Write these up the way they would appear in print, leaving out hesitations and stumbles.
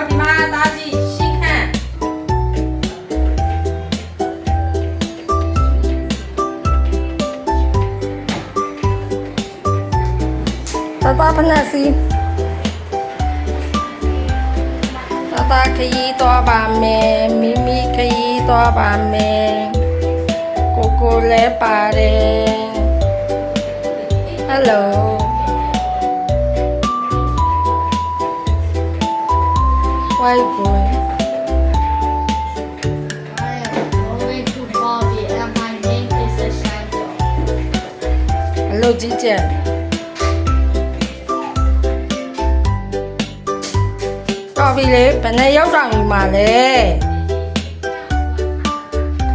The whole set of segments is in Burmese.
ဒီမှာသားကြီးရှင်းခန့်တတဖက်စီတခရီးသွားပါမယ်မိမိခရီးသွားပါမယ်ကိုလည်းပါတယ် Hello Why boy I am going to Bobby and my name is Shanto. Hello ကြီးကျယ်တော်ပြီလေဘယ်နဲ့ရောက်တောင်ယူမှာလဲ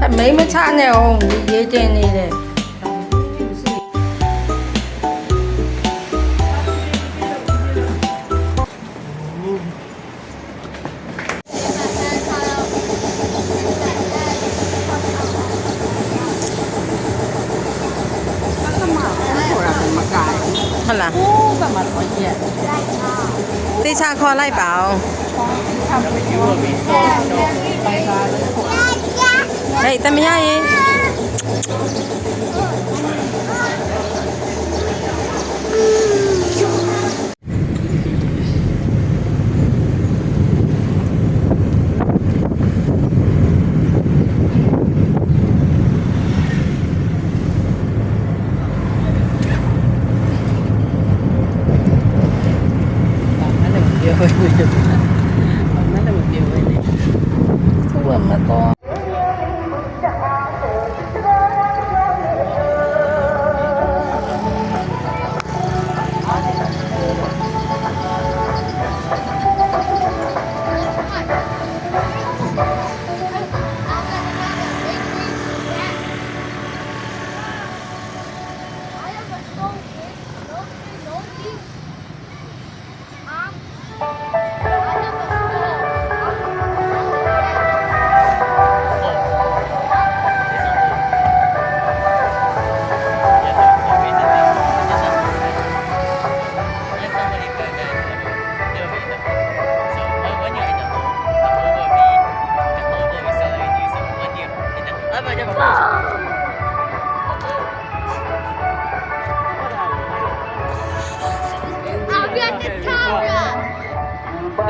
အမိမချနဲ့အောင်ရေးတင်နေတယ်ဟုတ်လားဘယ်မှာတော့ကြည့်တေချာခေါ်လိုက်ပါဦးဟေးတမရရင်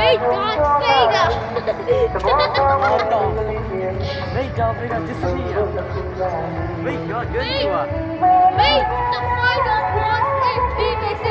Wait, God, Vega! Wait, God, Vega, disappear. Wait, God, good. Wait, the final boss in PVC